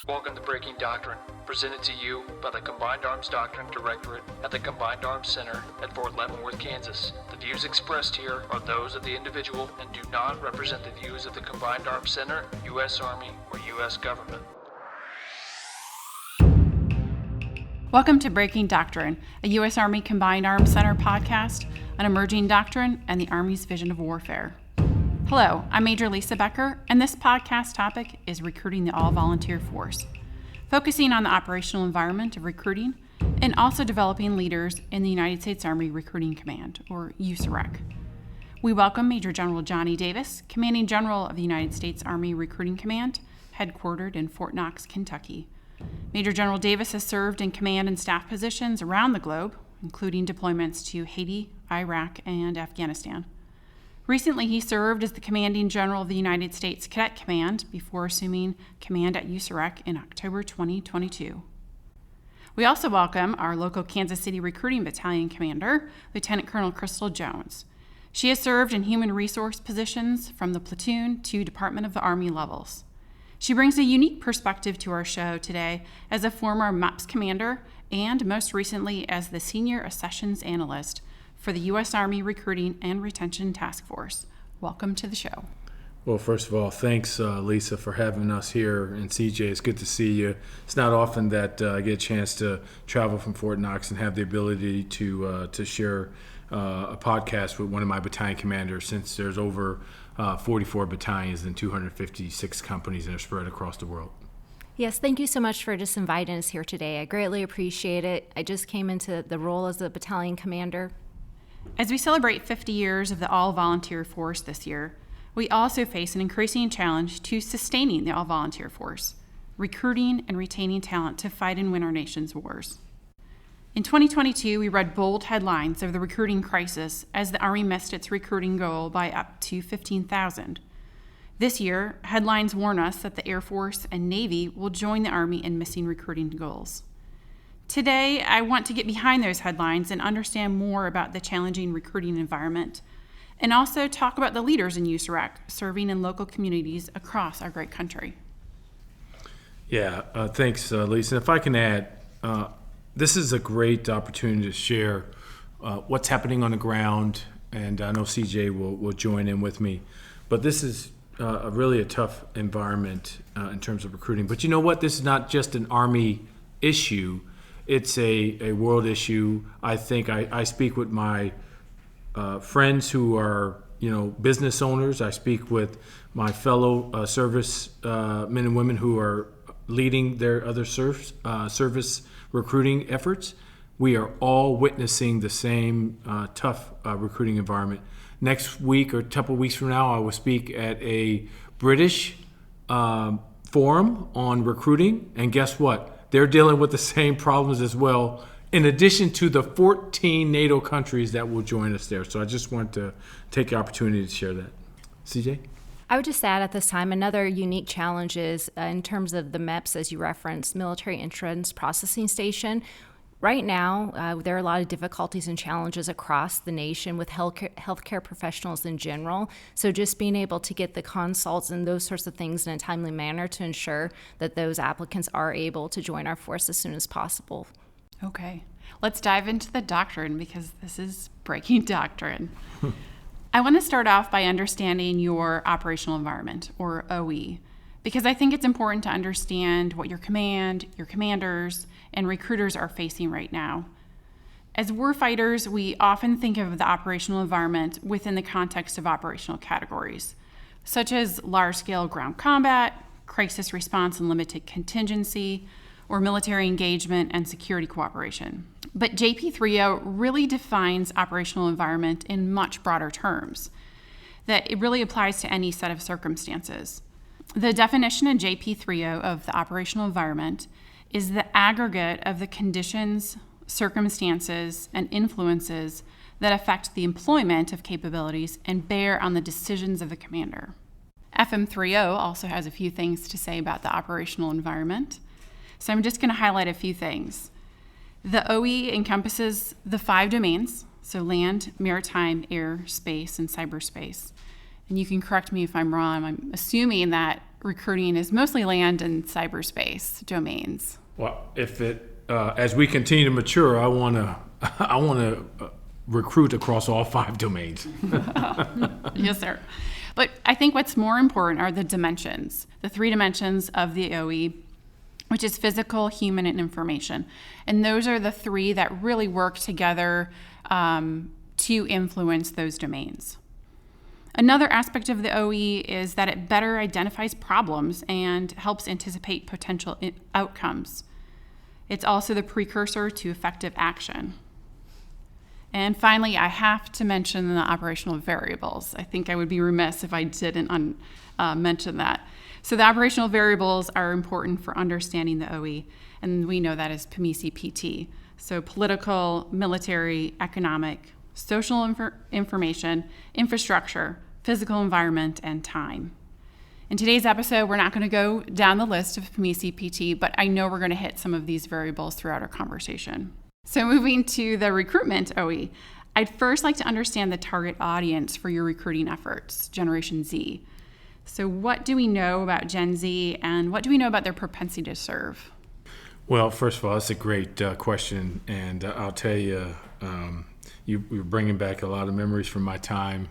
Welcome to Breaking Doctrine, presented to you by the Combined Arms Doctrine Directorate at the Combined Arms Center at Fort Leavenworth, Kansas. The views expressed here are those of the individual and do not represent the views of the Combined Arms Center, U.S. Army, or U.S. government. Welcome to Breaking Doctrine, a U.S. Army Combined Arms Center podcast on emerging doctrine and the Army's vision of warfare. Hello, I'm MAJ Lisa Becker, and this podcast topic is recruiting the all-volunteer force, focusing on the operational environment of recruiting and also developing leaders in the United States Army Recruiting Command, or USAREC. We welcome Major General Johnny Davis, Commanding General of the United States Army Recruiting Command, headquartered in Fort Knox, Kentucky. Major General Davis has served in command and staff positions around the globe, including deployments to Haiti, Iraq, and Afghanistan. Recently, he served as the Commanding General of the United States Cadet Command before assuming command at USAREC in October 2022. We also welcome our local Kansas City Recruiting Battalion Commander, Lieutenant Colonel Crystal Jones. She has served in human resource positions from the platoon to Department of the Army levels. She brings a unique perspective to our show today as a former MAPS commander and most recently as the Senior Accessions Analyst for the U.S. Army Recruiting and Retention Task Force. Welcome to the show. Well, first of all, thanks, Lisa, for having us here. And CJ, it's good to see you. It's not often that I get a chance to travel from Fort Knox and have the ability to share a podcast with one of my battalion commanders, since there's over 44 battalions and 256 companies that are spread across the world. Yes, thank you so much for just inviting us here today. I greatly appreciate it. I just came into the role as a battalion commander. As we celebrate 50 years of the all-volunteer force this year, we also face an increasing challenge to sustaining the all-volunteer force, recruiting and retaining talent to fight and win our nation's wars. In 2022, we read bold headlines of the recruiting crisis as the Army missed its recruiting goal by up to 15,000. This year, headlines warn us that the Air Force and Navy will join the Army in missing recruiting goals. Today, I want to get behind those headlines and understand more about the challenging recruiting environment, and also talk about the leaders in USAREC serving in local communities across our great country. Yeah, thanks, Lisa. And if I can add, this is a great opportunity to share what's happening on the ground, and I know CJ will join in with me. But this is really a tough environment in terms of recruiting. But you know what? This is not just an Army issue. It's a world issue. I think I speak with my friends who are, business owners. I speak with my fellow service men and women who are leading their other service recruiting efforts. We are all witnessing the same tough recruiting environment. Next week or a couple weeks from now, I will speak at a British forum on recruiting, and guess what? They're dealing with the same problems as well, in addition to the 14 NATO countries that will join us there. So I just want to take the opportunity to share that. CJ? I would just add at this time, another unique challenge is in terms of the MEPS, as you referenced, Military Entrance Processing Station. Right now, there are a lot of difficulties and challenges across the nation with healthcare professionals in general. So just being able to get the consults and those sorts of things in a timely manner to ensure that those applicants are able to join our force as soon as possible. Okay, let's dive into the doctrine because this is Breaking Doctrine. I want to start off by understanding your operational environment, or OE, because I think it's important to understand what your command, your commanders, and recruiters are facing right now. As warfighters, we often think of the operational environment within the context of operational categories, such as large-scale ground combat, crisis response and limited contingency, or military engagement and security cooperation. But JP3O really defines operational environment in much broader terms, that it really applies to any set of circumstances. The definition in JP3O of the operational environment is the aggregate of the conditions, circumstances, and influences that affect the employment of capabilities and bear on the decisions of the commander. FM3O also has a few things to say about the operational environment, so I'm just going to highlight a few things. The OE encompasses the 5 domains, so land, maritime, air, space, and cyberspace. And you can correct me if I'm wrong. I'm assuming that recruiting is mostly land and cyberspace domains. Well, if as we continue to mature, I want to recruit across all 5 domains. Yes, sir. But I think what's more important are the dimensions, the 3 dimensions of the OE, which is physical, human, and information. And those are the 3 that really work together to influence those domains. Another aspect of the OE is that it better identifies problems and helps anticipate potential outcomes. It's also the precursor to effective action. And finally, I have to mention the operational variables. I think I would be remiss if I didn't mention that. So the operational variables are important for understanding the OE, and we know that as PMECI-PT. So political, military, economic, social information, infrastructure, physical environment, and time. In today's episode, we're not going to go down the list of PMECI-PT, but I know we're going to hit some of these variables throughout our conversation. So moving to the recruitment OE, I'd first like to understand the target audience for your recruiting efforts, Generation Z. So what do we know about Gen Z, and what do we know about their propensity to serve? Well, first of all, that's a great question, and I'll tell you, you're bringing back a lot of memories from my time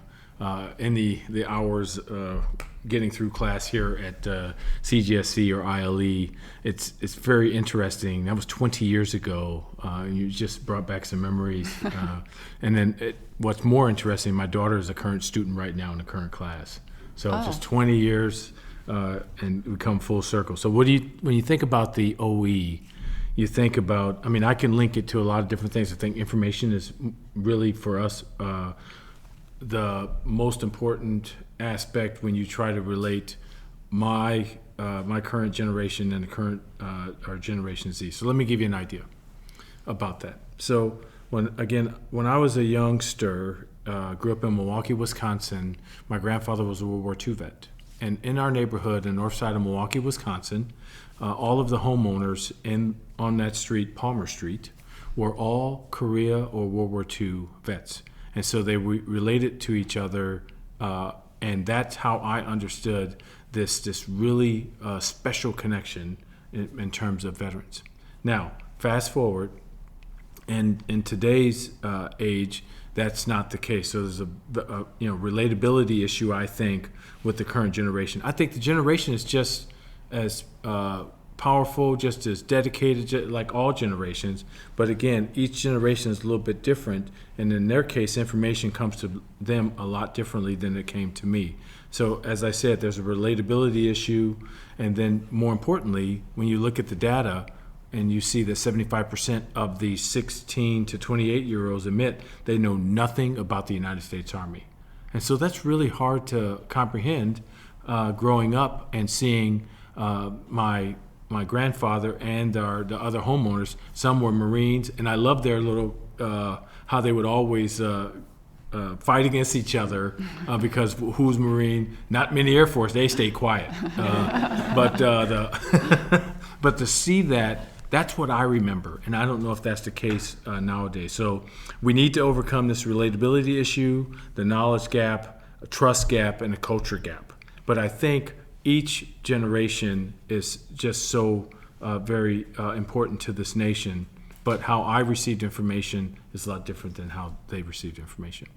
in the hours getting through class here at CGSC or ILE. It's very interesting. That was 20 years ago. You just brought back some memories. And then what's more interesting, my daughter is a current student right now in the current class. So just 20 years and we come full circle. So when you think about the OE, you think about, I can link it to a lot of different things. I think information is really for us the most important aspect when you try to relate my current generation and the current our Generation Z. So let me give you an idea about that. So when I was a youngster, grew up in Milwaukee, Wisconsin. My grandfather was a World War II vet, and in our neighborhood, in the north side of Milwaukee, Wisconsin, all of the homeowners on that street, Palmer Street, were all Korea or World War II vets. And so they related to each other, and that's how I understood this really special connection in terms of veterans. Now, fast forward, and in today's age, that's not the case. So there's a relatability issue, I think, with the current generation. I think the generation is just as powerful, just as dedicated, like all generations. But again, each generation is a little bit different, and in their case, information comes to them a lot differently than it came to me. So as I said, there's a relatability issue, and then more importantly, when you look at the data and you see that 75% of the 16 to 28-year-olds admit they know nothing about the United States Army. And so that's really hard to comprehend growing up and seeing my grandfather and the other homeowners. Some were Marines, and I love their little how they would always fight against each other because who's Marine? Not many Air Force. They stay quiet. But to see that's what I remember, and I don't know if that's the case nowadays. So we need to overcome this relatability issue, the knowledge gap, a trust gap, and a culture gap. But I think each generation is just so very important to this nation, but how I received information is a lot different than how they received information.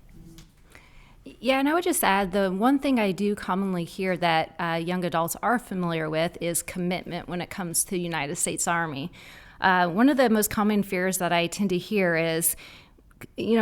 Yeah, and I would just add, the one thing I do commonly hear that young adults are familiar with is commitment when it comes to the United States Army. One of the most common fears that I tend to hear is,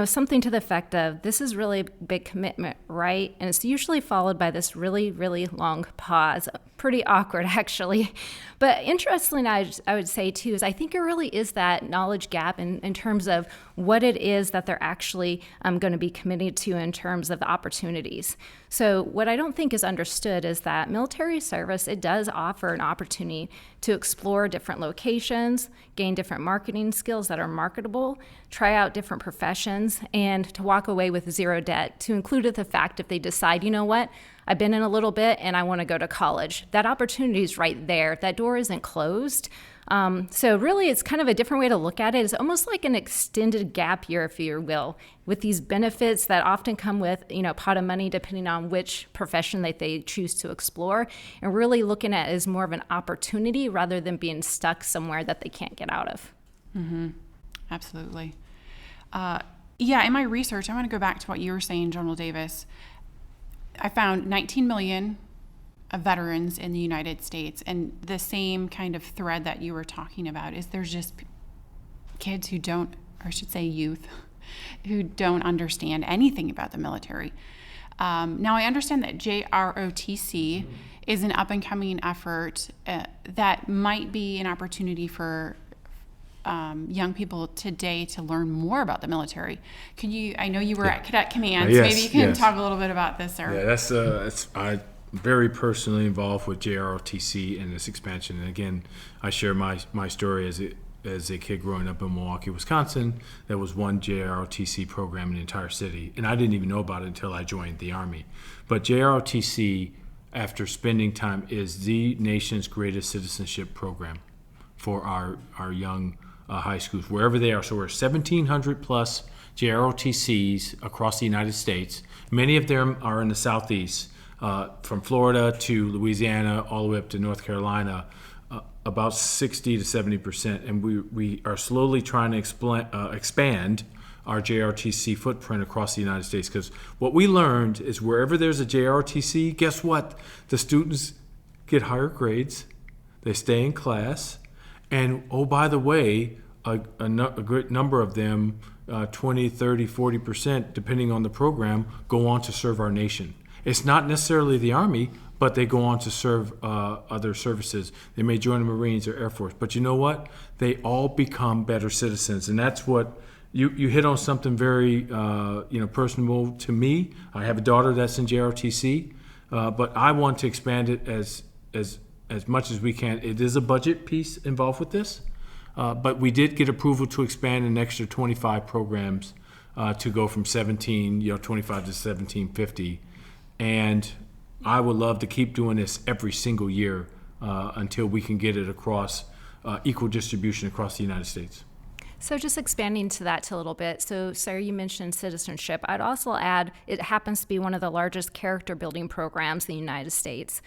something to the effect of, this is really a big commitment, right? And it's usually followed by this really, really long pause. Pretty awkward, actually. But interestingly, I would say, too, is I think it really is that knowledge gap in terms of what it is that they're actually going to be committed to in terms of the opportunities. So what I don't think is understood is that military service, it does offer an opportunity to explore different locations, gain different marketing skills that are marketable, try out different professions, and to walk away with zero debt, to include the fact if they decide, you know what, I've been in a little bit and I want to go to college. That opportunity is right there. That door isn't closed. So really, it's kind of a different way to look at it. It's almost like an extended gap year, if you will, with these benefits that often come with, a pot of money depending on which profession that they choose to explore, and really looking at it as more of an opportunity rather than being stuck somewhere that they can't get out of. Mm-hmm. Absolutely. In my research, I want to go back to what you were saying, General Davis. I found 19 million veterans in the United States, and the same kind of thread that you were talking about is there's just kids who don't, or I should say youth, who don't understand anything about the military. Now, I understand that JROTC is an up-and-coming effort that might be an opportunity for young people today to learn more about the military. I know you were at Cadet Command, so maybe you can talk a little bit about this, sir. Yeah, I'm very personally involved with JROTC and this expansion. And again, I share my story as a kid growing up in Milwaukee, Wisconsin. There was one JROTC program in the entire city, and I didn't even know about it until I joined the Army. But JROTC, after spending time, is the nation's greatest citizenship program for our young high schools, wherever they are. So we're 1,700 plus JROTCs across the United States. Many of them are in the Southeast, from Florida to Louisiana, all the way up to North Carolina, about 60 to 70%. And we are slowly trying to expand our JROTC footprint across the United States, because what we learned is wherever there's a JROTC, guess what? The students get higher grades, they stay in class, and oh, by the way, a great number of them, 20, 30, 40%, depending on the program, go on to serve our nation. It's not necessarily the Army, but they go on to serve other services. They may join the Marines or Air Force. But you know what? They all become better citizens. And that's what you hit on, something very personal to me. I have a daughter that's in JROTC, but I want to expand it as much as we can. It is a budget piece involved with this, but we did get approval to expand an extra 25 programs to go from 25 to 1750. And I would love to keep doing this every single year until we can get it across equal distribution across the United States. So just expanding to that a little bit. So, Sarah, you mentioned citizenship. I'd also add it happens to be one of the largest character building programs in the United States.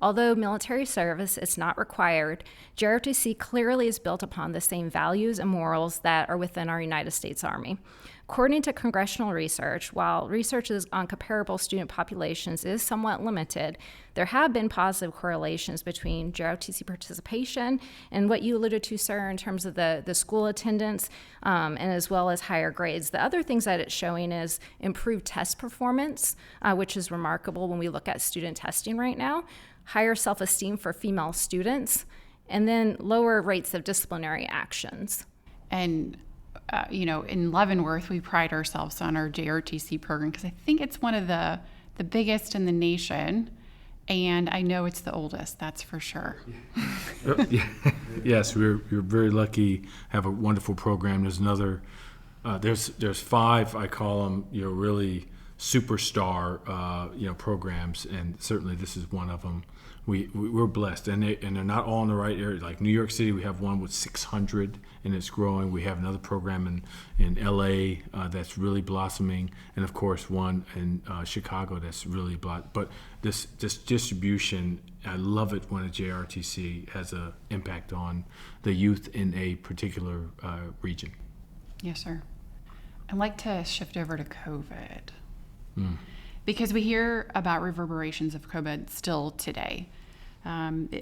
Although military service is not required, JROTC clearly is built upon the same values and morals that are within our United States Army. According to congressional research, while research on comparable student populations is somewhat limited, there have been positive correlations between JROTC participation and what you alluded to, sir, in terms of the school attendance and as well as higher grades. The other things that it's showing is improved test performance, which is remarkable when we look at student testing right now, higher self-esteem for female students, and then lower rates of disciplinary actions. And in Leavenworth, we pride ourselves on our JROTC program because I think it's one of the biggest in the nation, and I know it's the oldest, that's for sure. Yes, we're very lucky, have a wonderful program. There's another, there's 5, I call them, really superstar, programs, and certainly this is one of them. We're blessed, and they're not all in the right area. Like New York City, we have one with 600, and it's growing. We have another program in LA that's really blossoming, and of course one in Chicago that's really But this distribution, I love it when a JROTC has an impact on the youth in a particular region. Yes, sir. I'd like to shift over to COVID. Because we hear about reverberations of COVID still today.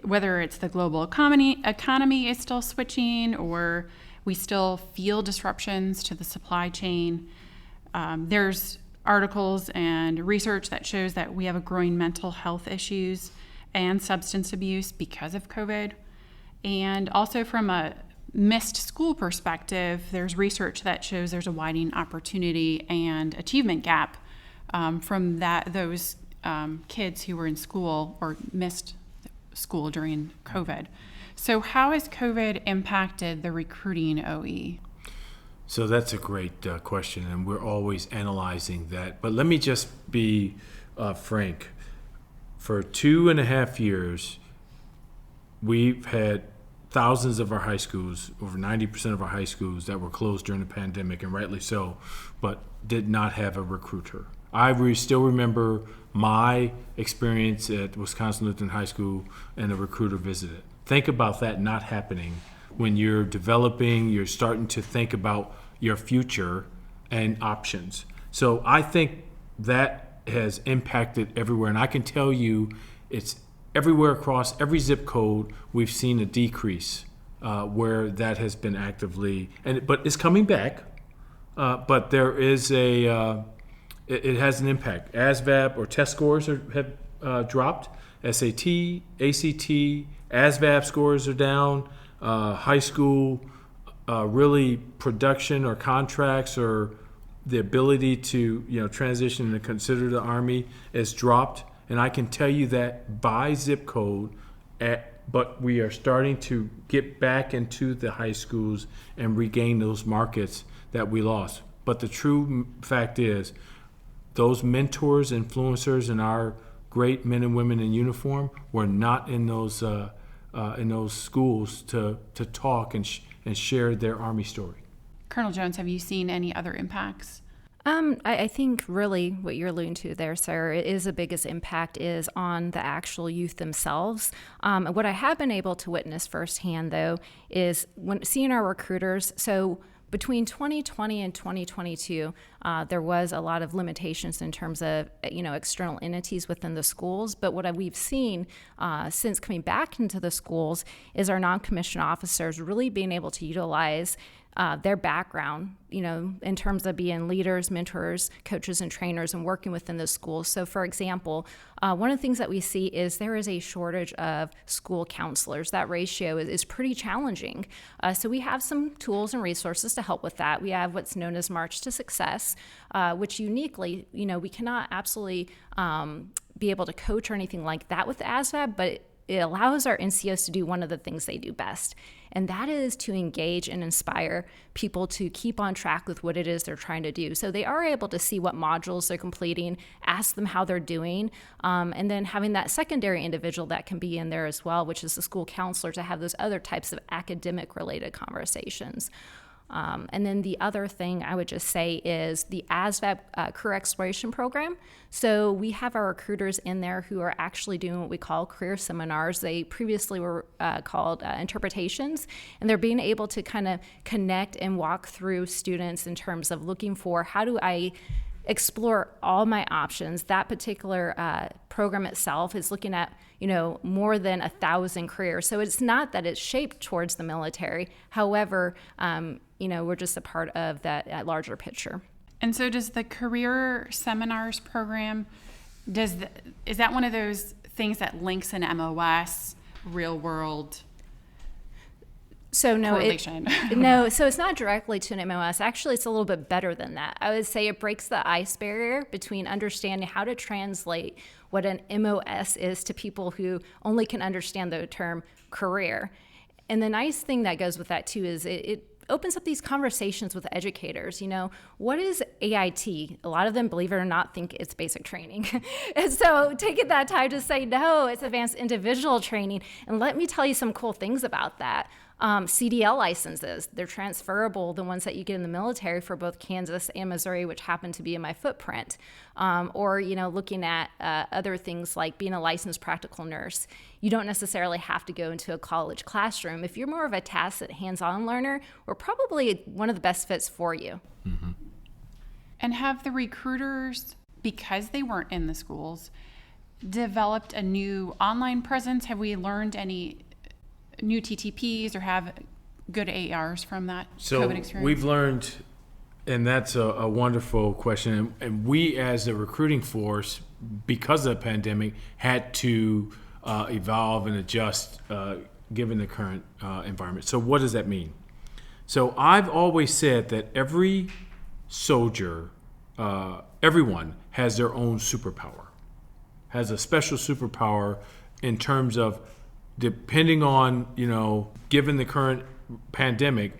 Whether it's the global economy is still switching, or we still feel disruptions to the supply chain. There's articles and research that shows that we have a growing mental health issues and substance abuse because of COVID. And also from a missed school perspective, there's research that shows there's a widening opportunity and achievement gap from those kids who were in school or missed school during COVID. So how has COVID impacted the recruiting OE? So that's a great question, and we're always analyzing that. But let me just be frank. For 2.5 years, we've had thousands of our high schools, over 90% of our high schools that were closed during the pandemic, and rightly so, but did not have a recruiter. I still remember my experience at Wisconsin Lutheran High School and a recruiter visited. Think about that not happening when you're developing, you're starting to think about your future and options. So I think that has impacted everywhere, and I can tell you it's everywhere across every zip code. We've seen a decrease where that has been actively, but it's coming back. But there is it has an impact. ASVAB or test scores have dropped. SAT, ACT, ASVAB scores are down. High school really production or contracts or the ability to transition and consider the Army has dropped. And I can tell you that by zip code, but we are starting to get back into the high schools and regain those markets that we lost. But the true fact is, those mentors, influencers, and our great men and women in uniform were not in those schools to talk and share their Army story. Colonel Jones, have you seen any other impacts? I think really what you're alluding to there, sir, is the biggest impact is on the actual youth themselves. What I have been able to witness firsthand, though, is when seeing our recruiters. So between 2020 and 2022, there was a lot of limitations in terms of external entities within the schools. But what we've seen since coming back into the schools is our non-commissioned officers really being able to utilize their background, in terms of being leaders, mentors, coaches, and trainers and working within the schools. So, for example, one of the things that we see is there is a shortage of school counselors. That ratio is pretty challenging. So we have some tools and resources to help with that. We have what's known as March to Success, which uniquely, we cannot absolutely be able to coach or anything like that with the ASVAB, but it allows our NCOs to do one of the things they do best, and that is to engage and inspire people to keep on track with what it is they're trying to do. So they are able to see what modules they're completing, ask them how they're doing, and then having that secondary individual that can be in there as well, which is the school counselor, to have those other types of academic-related conversations. And then the other thing I would just say is the ASVAB Career Exploration Program. So we have our recruiters in there who are actually doing what we call career seminars. They previously were called interpretations, and they're being able to kind of connect and walk through students in terms of looking for how do I explore all my options. That particular program itself is looking at more than 1,000 careers. So it's not that it's shaped towards the military. However, we're just a part of that larger picture. And so does the career seminars program, is that one of those things that links in MOS, real world? So no, correlation? So it's not directly to an MOS. Actually, it's a little bit better than that. I would say it breaks the ice barrier between understanding how to translate what an MOS is to people who only can understand the term career. And the nice thing that goes with that too is it opens up these conversations with educators. What is AIT? A lot of them, believe it or not, think it's basic training. And so taking that time to say, no, it's advanced individual training. And let me tell you some cool things about that. CDL licenses, they're transferable, the ones that you get in the military for both Kansas and Missouri, which happen to be in my footprint. Or looking at other things like being a licensed practical nurse. You don't necessarily have to go into a college classroom. If you're more of a tacit, hands-on learner, we're probably one of the best fits for you. Mm-hmm. And have the recruiters, because they weren't in the schools, developed a new online presence? Have we learned any new TTPs or have good ARs from that COVID experience? We've learned, and that's a wonderful question, and we as a recruiting force, because of the pandemic, had to evolve and adjust given the current environment. So what does that mean? So I've always said that every soldier, everyone has their own superpower, has a special superpower in terms of, depending on, given the current pandemic,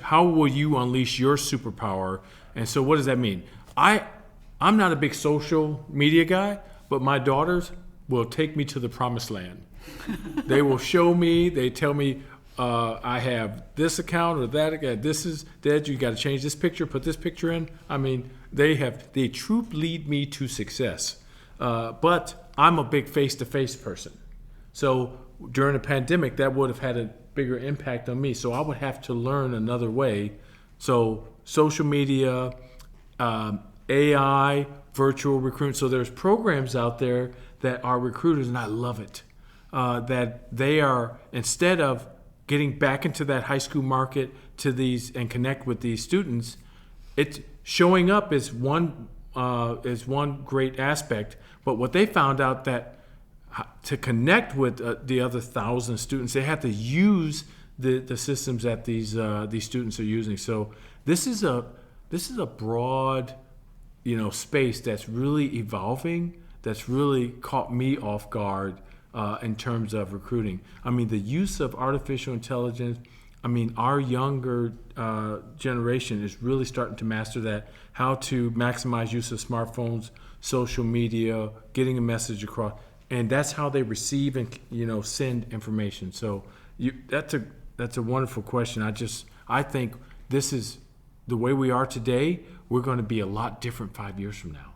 how will you unleash your superpower? And so what does that mean? I'm not a big social media guy, but my daughters will take me to the promised land. They will show me, they tell me, I have this account or that account, this is that, you got to change this picture, put this picture in. I mean, they truly lead me to success. But I'm a big face-to-face person. So during the pandemic, that would have had a bigger impact on me. So I would have to learn another way. So social media, AI, virtual recruiting. So there's programs out there that are recruiters, and I love it. That they are, instead of getting back into that high school market to these and connect with these students, it's showing up is one great aspect. But what they found out that to connect with the other 1,000 students, they have to use the systems that these students are using. So this is a broad, space that's really evolving. That's really caught me off guard in terms of recruiting. I mean, the use of artificial intelligence. I mean, our younger generation is really starting to master that. How to maximize use of smartphones, social media, getting a message across. And that's how they receive and send information. So that's a wonderful question. I think this is the way we are today. We're going to be a lot different 5 years from now.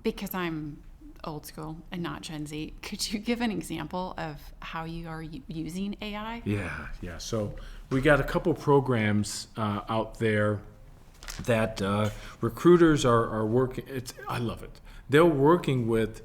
Because I'm old school and not Gen Z, could you give an example of how you are using AI? Yeah. So we got a couple programs out there that recruiters are working. I love it. They're working with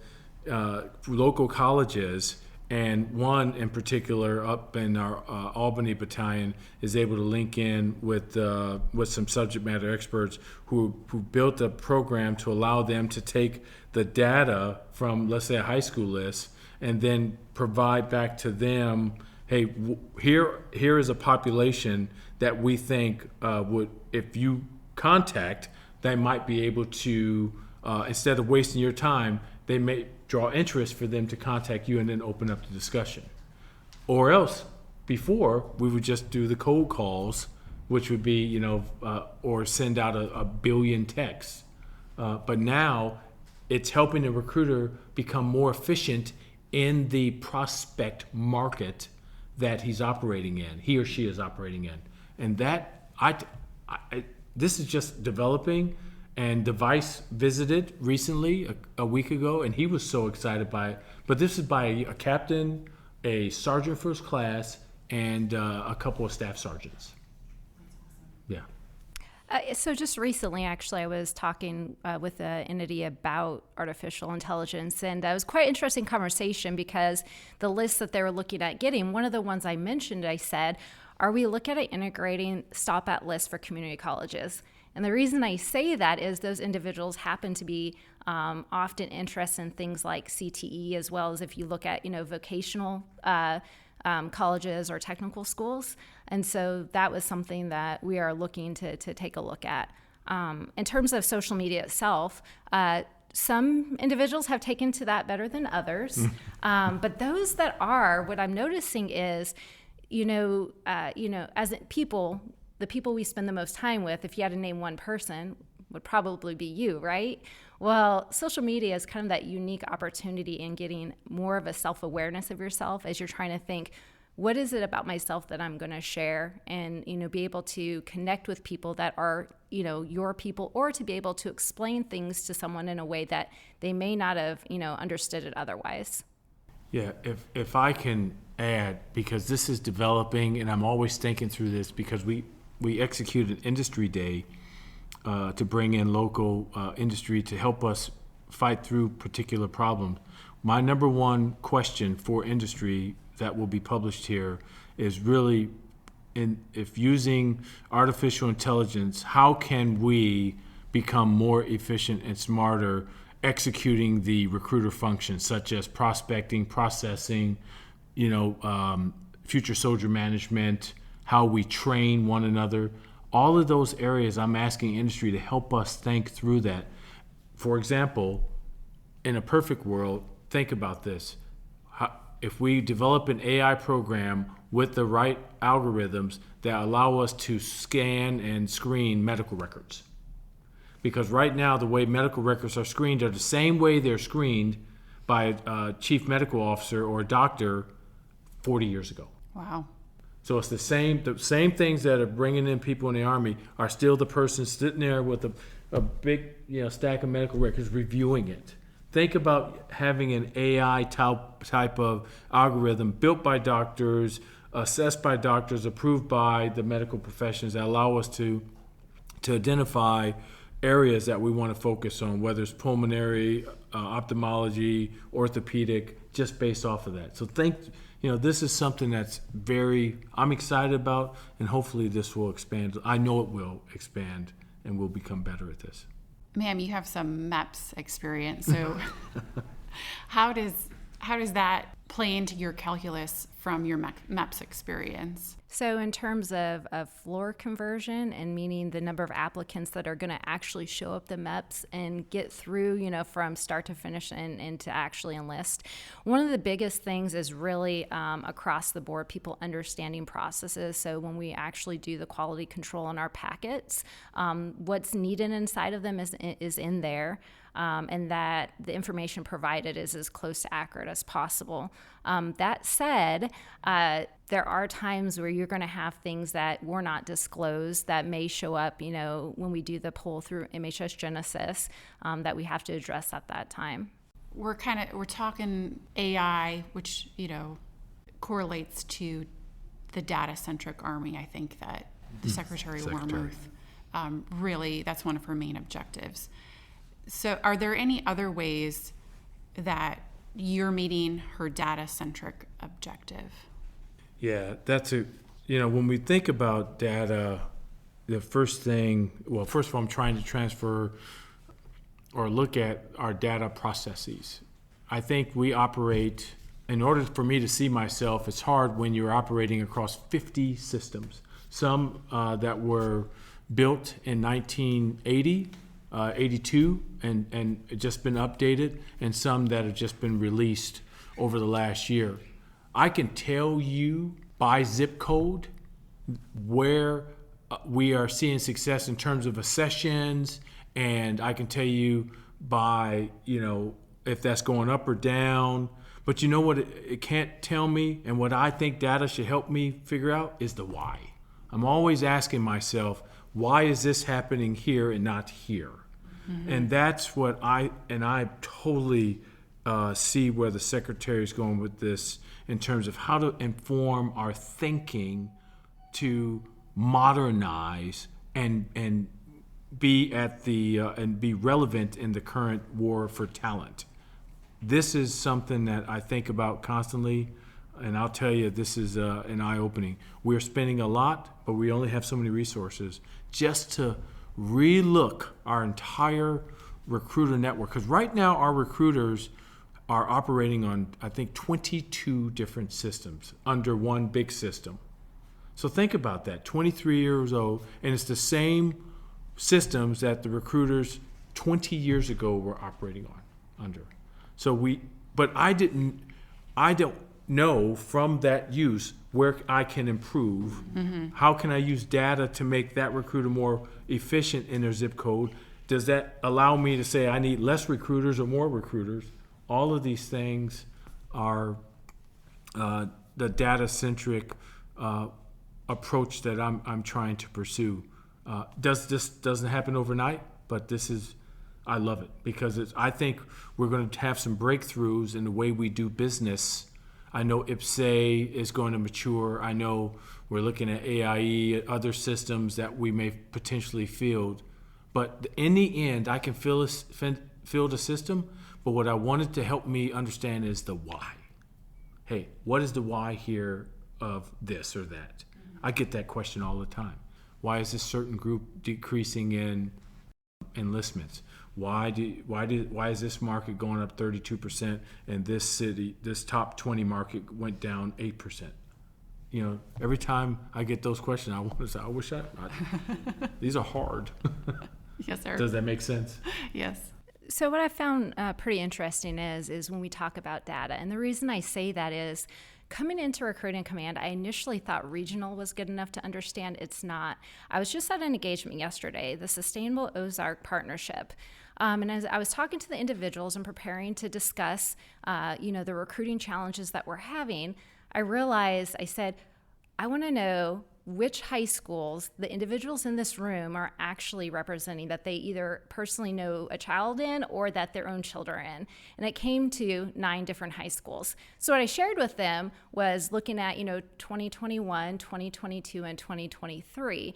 local colleges, and one in particular up in our Albany Battalion is able to link in with some subject matter experts who built a program to allow them to take the data from, let's say, a high school list and then provide back to them, hey, here is a population that we think would, if you contact, they might be able to, instead of wasting your time, they may draw interest for them to contact you and then open up the discussion. Or else, before, we would just do the cold calls, which would be, or send out a billion texts. But now, it's helping the recruiter become more efficient in the prospect market that he or she is operating in. And that, this is just developing. And Device visited recently, a week ago, and he was so excited by it. But this is by a captain, a sergeant first class, and a couple of staff sergeants. Yeah. So just recently, actually, I was talking with an entity about artificial intelligence, and it was quite an interesting conversation because the list that they were looking at getting, one of the ones I mentioned, I said, are we looking at integrating stop-at lists for community colleges? And the reason I say that is those individuals happen to be often interested in things like CTE, as well as if you look at, vocational colleges or technical schools. And so that was something that we are looking to take a look at. In terms of social media itself, some individuals have taken to that better than others. But those that are, what I'm noticing is, as people, the people we spend the most time with, if you had to name one person, would probably be you, right? Well, social media is kind of that unique opportunity in getting more of a self-awareness of yourself as you're trying to think, what is it about myself that I'm going to share, and be able to connect with people that are your people, or to be able to explain things to someone in a way that they may not have understood it otherwise. Yeah, if I can add, because this is developing, and I'm always thinking through this, because we execute an industry day to bring in local industry to help us fight through particular problems. My number one question for industry that will be published here is really, if using artificial intelligence, how can we become more efficient and smarter executing the recruiter functions, such as prospecting, processing, future soldier management, how we train one another. All of those areas, I'm asking industry to help us think through that. For example, in a perfect world, think about this. If we develop an AI program with the right algorithms that allow us to scan and screen medical records. Because right now, the way medical records are screened are the same way they're screened by a chief medical officer or a doctor 40 years ago. Wow. So it's the same things that are bringing in people in the Army are still the person sitting there with a big stack of medical records reviewing it. Think about having an AI type of algorithm built by doctors, assessed by doctors, approved by the medical professions that allow us to identify areas that we want to focus on, whether it's pulmonary, ophthalmology, orthopedic, just based off of that. So this is something that's I'm excited about, and hopefully this will expand. I know it will expand, and we'll become better at this. Ma'am, you have some MEPS experience, so how does that play into your calculus from your MEPS experience? So in terms of floor conversion, and meaning the number of applicants that are going to actually show up the MEPS and get through, from start to finish and to actually enlist, one of the biggest things is really across the board, people understanding processes. So when we actually do the quality control on our packets, what's needed inside of them is in there. And that the information provided is as close to accurate as possible. That said, there are times where you're going to have things that were not disclosed that may show up, when we do the pull through MHS Genesis, that we have to address at that time. We're talking AI, which, correlates to the data-centric Army. I think that the Secretary Wormuth, really, that's one of her main objectives. So are there any other ways that you're meeting her data-centric objective? Yeah, when we think about data, the first of all, I'm trying to transfer or look at our data processes. I think we operate, in order for me to see myself, it's hard when you're operating across 50 systems. Some that were built in 1980, 82 and just been updated, and some that have just been released over the last year. I can tell you by zip code where we are seeing success in terms of accessions, and I can tell you by, if that's going up or down. But you know what it can't tell me, and what I think data should help me figure out is the why. I'm always asking myself, why is this happening here and not here? Mm-hmm. And that's what I totally see where the Secretary is going with this in terms of how to inform our thinking to modernize and be and be relevant in the current war for talent. This is something that I think about constantly, and I'll tell you, this is an eye-opening. We're spending a lot, but we only have so many resources just to relook our entire recruiter network. Because right now our recruiters are operating on, I think, 22 different systems under one big system. So think about that, 23 years old, and it's the same systems that the recruiters 20 years ago were operating under. So I don't know from that use where I can improve. Mm-hmm. How can I use data to make that recruiter more efficient in their zip code? Does that allow me to say I need less recruiters or more recruiters? All of these things are the data-centric approach that I'm trying to pursue. This doesn't happen overnight, but I love it because I think we're going to have some breakthroughs in the way we do business. I know IPSE is going to mature. I know we're looking at AIE, other systems that we may potentially field. But in the end, I can field a system, but what I wanted to help me understand is the why. Hey, what is the why here of this or that? I get that question all the time. Why is this certain group decreasing in enlistments? Why is this market going up 32% and this top 20 market went down 8%? Every time I get those questions, I want to say, these are hard. Yes, sir. Does that make sense? Yes. So what I found pretty interesting is when we talk about data, and the reason I say that is Coming into recruiting command, I initially thought regional was good enough to understand. It's not. I was just at an engagement yesterday, the Sustainable Ozark Partnership. And as I was talking to the individuals and preparing to discuss, the recruiting challenges that we're having, I realized, I said, I want to know which high schools the individuals in this room are actually representing, that they either personally know a child in or that their own children are in. And it came to 9 different high schools. So what I shared with them was looking at, 2021, 2022, and 2023,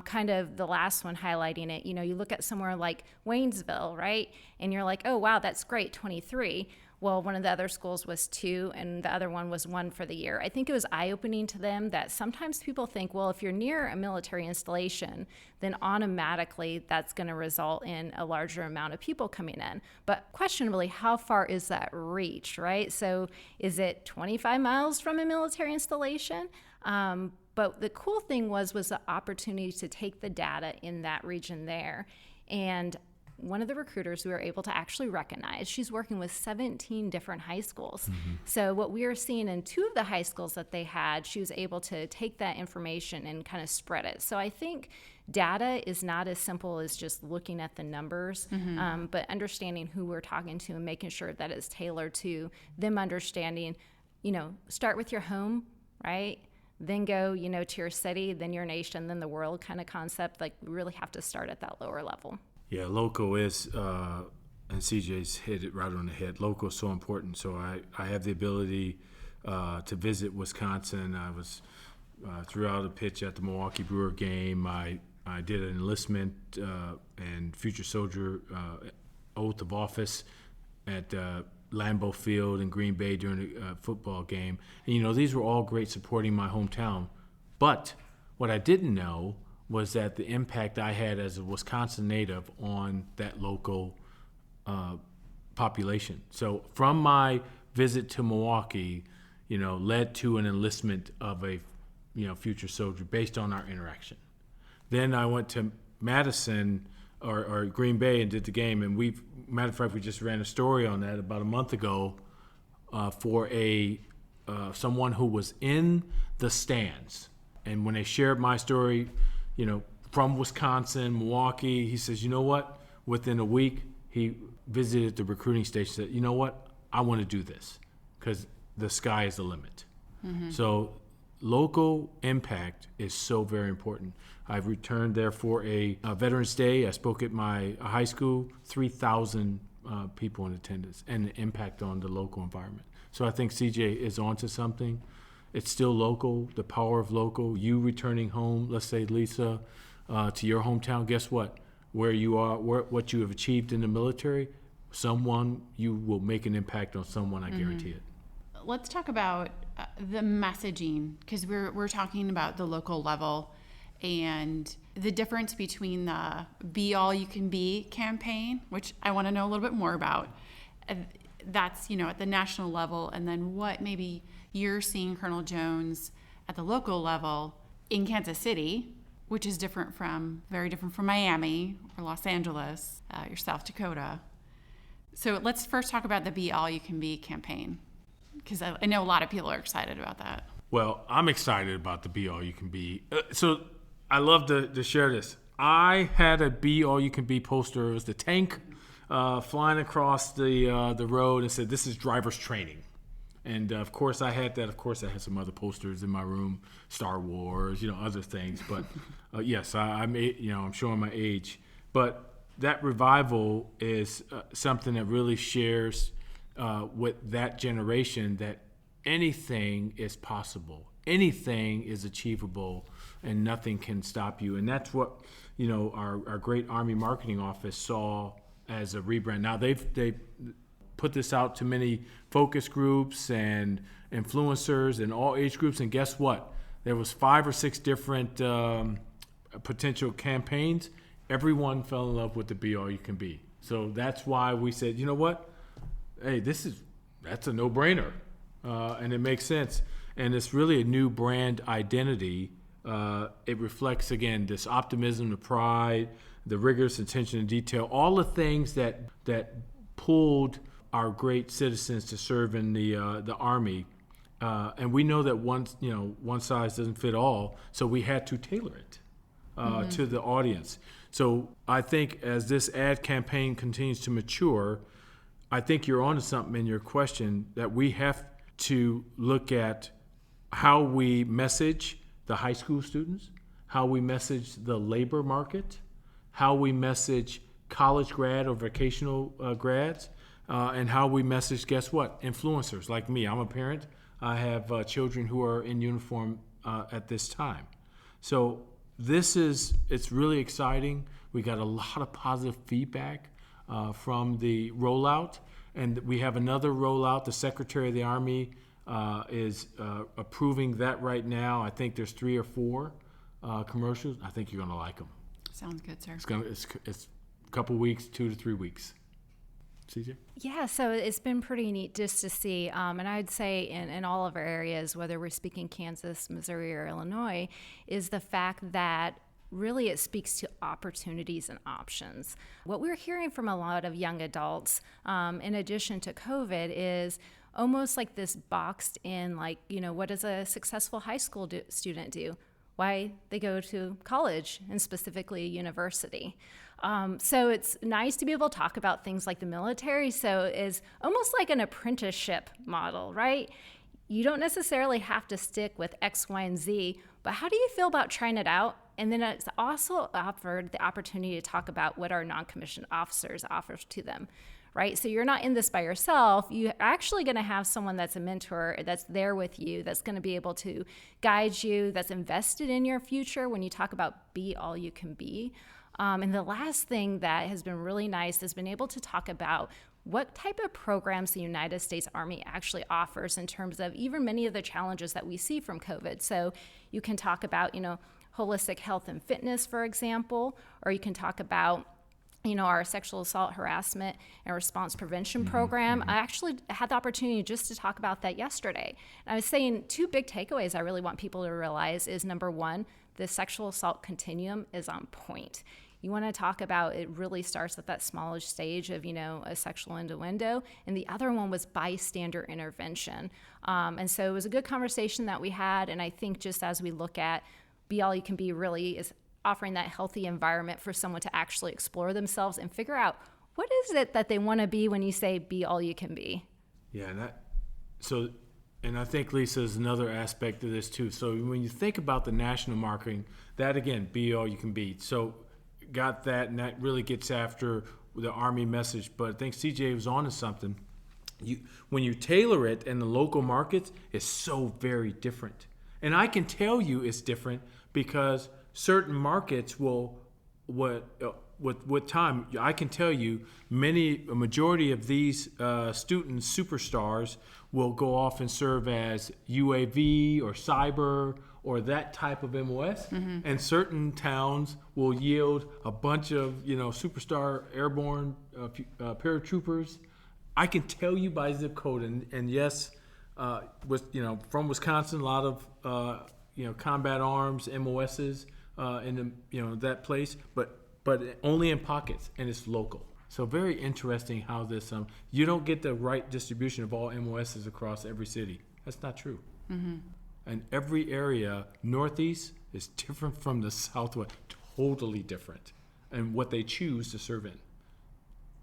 kind of the last one highlighting it. You look at somewhere like Waynesville, right? And you're like, oh, wow, that's great, 23. Well, one of the other schools was 2, and the other one was 1 for the year. I think it was eye-opening to them that sometimes people think, well, if you're near a military installation, then automatically that's going to result in a larger amount of people coming in. But questionably, how far is that reach, right? So is it 25 miles from a military installation? But the cool thing was the opportunity to take the data in that region there. And one of the recruiters we were able to actually recognize, she's working with 17 different high schools. Mm-hmm. So what we were seeing in 2 of the high schools that they had, she was able to take that information and kind of spread it. So I think data is not as simple as just looking at the numbers, but understanding who we're talking to and making sure that it's tailored to them understanding, start with your home, right? Then go, to your city, then your nation, then the world kind of concept. Like, we really have to start at that lower level. Yeah, local is, and CJ's hit it right on the head. Local is so important. So I have the ability to visit Wisconsin. I was throughout a pitch at the Milwaukee Brewer game. I did an enlistment and future soldier oath of office at Lambeau Field in Green Bay during a football game. And, these were all great supporting my hometown. But what I didn't know was that the impact I had as a Wisconsin native on that local population. So from my visit to Milwaukee, led to an enlistment of a, future soldier based on our interaction. Then I went to Madison or Green Bay and did the game. And matter of fact, we just ran a story on that about a month ago for someone who was in the stands. And when they shared my story, from Wisconsin, Milwaukee, he says, you know what? Within a week, he visited the recruiting station, said, you know what? I want to do this because the sky is the limit. Mm-hmm. So local impact is so very important. I've returned there for a Veterans Day. I spoke at my high school, 3,000 people in attendance, and the impact on the local environment. So I think CJ is onto something. It's still local, the power of local. You returning home, let's say, Lisa, to your hometown, guess what? Where you are, what you have achieved in the military, you will make an impact on someone, I guarantee it. Let's talk about the messaging, because we're talking about the local level and the difference between the Be All You Can Be campaign, which I want to know a little bit more about. That's, at the national level, and then what maybe you're seeing, Colonel Jones, at the local level in Kansas City, which is very different from Miami or Los Angeles, or South Dakota. So let's first talk about the Be All You Can Be campaign, because I know a lot of people are excited about that. Well, I'm excited about the Be All You Can Be. So I love to share this. I had a Be All You Can Be poster. It was the tank flying across the road and said, "This is driver's training." And of course I had that. Of course I had some other posters in my room, Star Wars, other things. But yes, I'm showing my age. But that revival is something that really shares with that generation that anything is possible, anything is achievable, and nothing can stop you. And that's what our great Army marketing office saw as a rebrand. Now they put this out to many focus groups and influencers and all age groups, and guess what? There was 5 or 6 different potential campaigns. Everyone fell in love with the Be All You Can Be. So that's why we said, you know what? Hey, that's a no-brainer, and it makes sense. And it's really a new brand identity. It reflects, again, this optimism, the pride, the rigorous attention to detail, all the things that pulled our great citizens to serve in the Army. And we know that one size doesn't fit all, so we had to tailor it to the audience. So I think as this ad campaign continues to mature, I think you're onto something in your question, that we have to look at how we message the high school students, how we message the labor market, how we message college grad or vocational grads, and how we message, guess what, influencers like me. I'm a parent. I have children who are in uniform at this time. So it's really exciting. We got a lot of positive feedback from the rollout, and we have another rollout. The Secretary of the Army is approving that right now. I think there's 3 or 4 commercials. I think you're going to like them. Sounds good, sir. It's a couple weeks, 2 to 3 weeks. CJ? Yeah, so it's been pretty neat just to see. And I'd say in all of our areas, whether we're speaking Kansas, Missouri, or Illinois, is the fact that really it speaks to opportunities and options. What we're hearing from a lot of young adults, in addition to COVID, is almost like this boxed in, what does a successful high school student do? Why they go to college, and specifically university. So it's nice to be able to talk about things like the military. So it's almost like an apprenticeship model, right? You don't necessarily have to stick with X, Y, and Z, but how do you feel about trying it out? And then it's also offered the opportunity to talk about what our non-commissioned officers offer to them, right? So you're not in this by yourself. You're actually going to have someone that's a mentor, that's there with you, that's going to be able to guide you, that's invested in your future when you talk about be all you can be. And the last thing that has been really nice is been able to talk about what type of programs the United States Army actually offers in terms of even many of the challenges that we see from COVID. So you can talk about, holistic health and fitness, for example, or you can talk about our sexual assault, harassment, and response prevention program. I actually had the opportunity just to talk about that yesterday. And I was saying 2 big takeaways I really want people to realize is, number 1, the sexual assault continuum is on point. You want to talk about it really starts at that smallish stage of, a sexual innuendo. And the other one was bystander intervention. And so it was a good conversation that we had. And I think just as we look at Be All You Can Be really is offering that healthy environment for someone to actually explore themselves and figure out what is it that they want to be when you say be all you can be. Yeah, and I think, Lisa, is another aspect of this too. So when you think about the national marketing, that again, be all you can be. So got that, and that really gets after the Army message. But I think CJ was on to something. When you tailor it in the local markets, it's so very different. And I can tell you it's different because certain markets will, with time, I can tell you a majority of these students, superstars, will go off and serve as UAV or cyber or that type of MOS. Mm-hmm. And certain towns will yield a bunch of, superstar airborne paratroopers. I can tell you by zip code, and yes, from Wisconsin, a lot of combat arms, MOSs in that place, but only in pockets, and it's local. So very interesting how this you don't get the right distribution of all MOSs across every city. That's not true. Mm-hmm. And every area northeast is different from the southwest, totally different, and what they choose to serve in.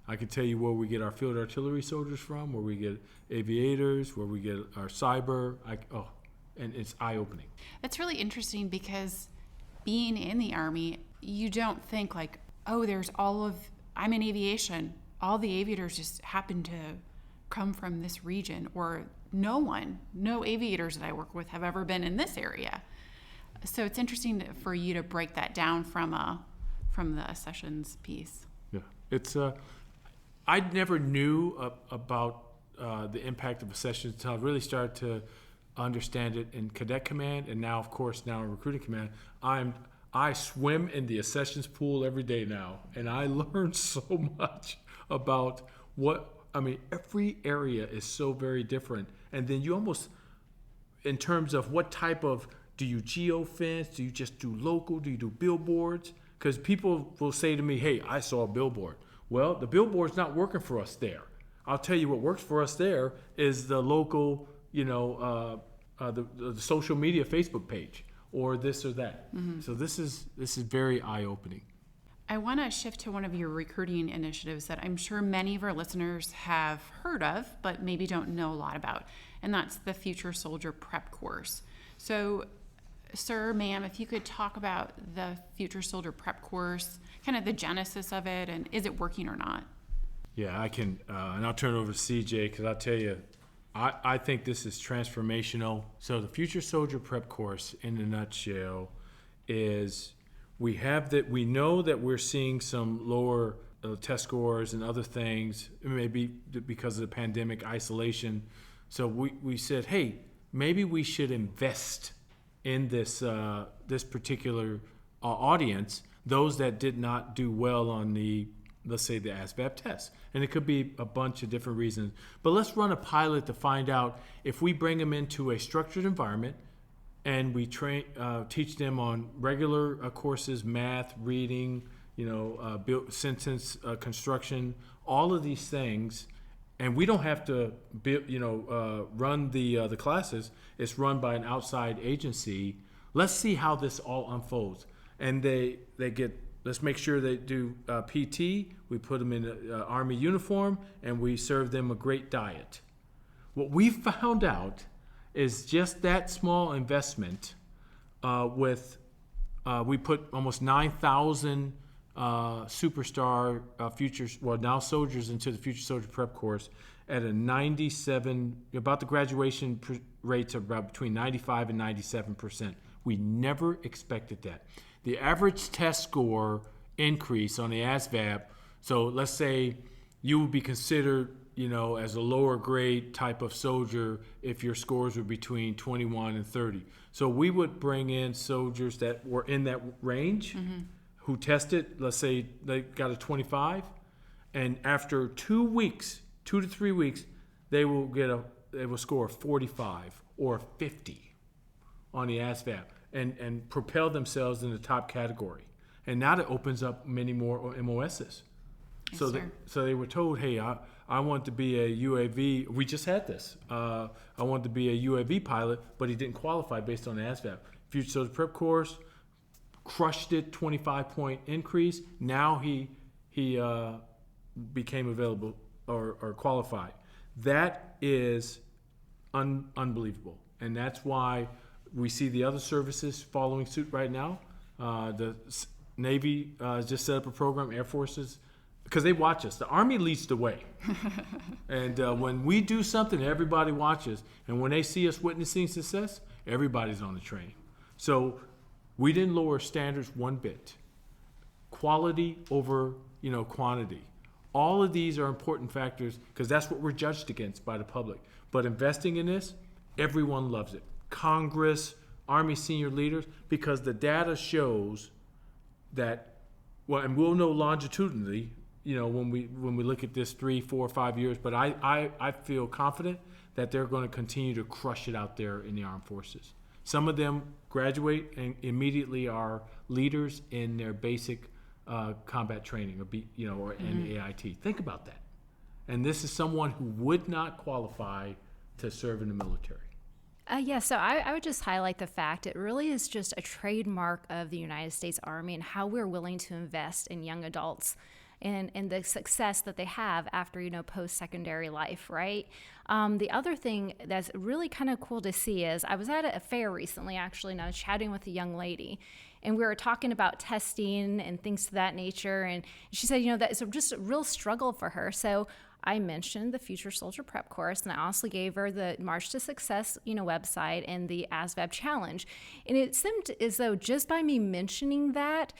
I can tell you where we get our field artillery soldiers from, where we get aviators, where we get our cyber. And it's eye-opening. That's really interesting because being in the Army, you don't think I'm in aviation. All the aviators just happen to come from this region, or no aviators that I work with have ever been in this area. So it's interesting for you to break that down from the sessions piece. Yeah, it's I never knew about the impact of accessions until I really started to understand it in Cadet Command, and now, of course, in Recruiting Command. I swim in the accessions pool every day now, and I learned so much about every area is so very different. And then you almost, in terms of what type of, do you geofence? Do you just do local? Do you do billboards? Because people will say to me, hey, I saw a billboard. Well, the billboard's not working for us there. I'll tell you what works for us there is the local the social media Facebook page or this or that. So this is very eye-opening. I want to shift to one of your recruiting initiatives that I'm sure many of our listeners have heard of, but maybe don't know a lot about, and that's the Future Soldier Prep Course. So, sir, ma'am, if you could talk about the Future Soldier Prep Course, kind of the genesis of it, and is it working or not? Yeah, I can, and I'll turn it over to CJ, because I'll tell you, I think this is transformational. So the Future Soldier Prep Course, in a nutshell, is we know that we're seeing some lower test scores and other things, maybe because of the pandemic isolation. So we said, hey, maybe we should invest in this particular audience, those that did not do well on let's say the ASVAB test. And it could be a bunch of different reasons. But let's run a pilot to find out if we bring them into a structured environment and we teach them on regular courses, math, reading, sentence construction, all of these things. And we don't have to run the classes. It's run by an outside agency. Let's see how this all unfolds. And let's make sure they do PT. We put them in an Army uniform, and we serve them a great diet. What we found out is just that small investment we put almost 9,000 superstar now soldiers into the Future Soldier Prep Course at a 97, about the graduation rates of about between 95 and 97%. We never expected that. The average test score increase on the ASVAB, so let's say you would be considered, as a lower grade type of soldier if your scores were between 21 and 30. So we would bring in soldiers that were in that range, who tested, let's say they got a 25, and after 2 to 3 weeks, they will score a 45 or 50 on the ASVAB and propel themselves in the top category. And now that opens up many more MOSs. So they were told, hey, I want to be a UAV. We just had this. I want to be a UAV pilot, but he didn't qualify based on the ASVAB. Future Soldier Prep Course, crushed it, 25-point increase. Now he became available or qualified. That is unbelievable. And that's why we see the other services following suit right now. The Navy just set up a program, Air Forces, because they watch us. The Army leads the way. And when we do something, everybody watches. And when they see us witnessing success, everybody's on the train. So we didn't lower standards one bit. Quality over, quantity. All of these are important factors because that's what we're judged against by the public. But investing in this, everyone loves it. Congress, Army senior leaders, because the data shows that, and we'll know longitudinally, when we look at this 3, 4, 5 years, but I feel confident that they're going to continue to crush it out there in the armed forces. Some of them graduate and immediately are leaders in their basic combat training, or AIT. Think about that. And this is someone who would not qualify to serve in the military. So I would just highlight the fact it really is just a trademark of the United States Army and how we're willing to invest in young adults and the success that they have after, post-secondary life, right? The other thing that's really kind of cool to see is I was at a fair recently, actually, and I was chatting with a young lady, and we were talking about testing and things to that nature, and she said, that is just a real struggle for her. So I mentioned the Future Soldier Prep Course, and I also gave her the March to Success, website and the ASVAB Challenge. And it seemed as though just by me mentioning that,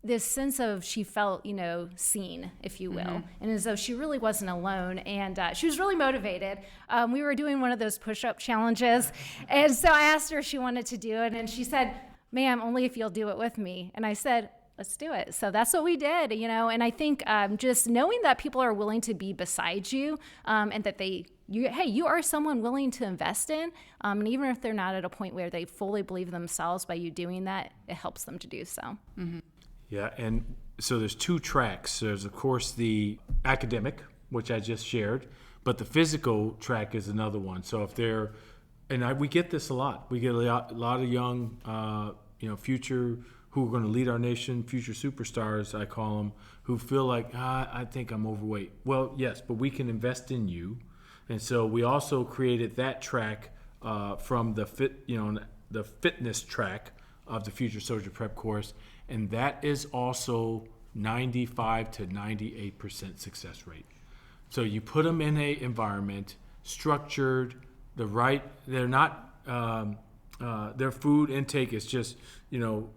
this sense of she felt, seen, if you will, and as though she really wasn't alone. And she was really motivated. We were doing one of those push-up challenges. And so I asked her if she wanted to do it. And she said, ma'am, only if you'll do it with me. And I said, let's do it. So that's what we did, and I think just knowing that people are willing to be beside you and that you are someone willing to invest in. And even if they're not at a point where they fully believe themselves by you doing that, it helps them to do so. Mm-hmm. Yeah, and so there's 2 tracks. There's, of course, the academic, which I just shared, But the physical track is another one. So if they're, we get this a lot. We get a lot of young, future who are going to lead our nation, future superstars, I call them, who feel like, I think I'm overweight. Well, yes, but we can invest in you. And so we also created that track from the fitness track of the Future Soldier Prep course, and that is also 95 to 98% success rate. So you put them in a environment, structured, they're not, their food intake is just, the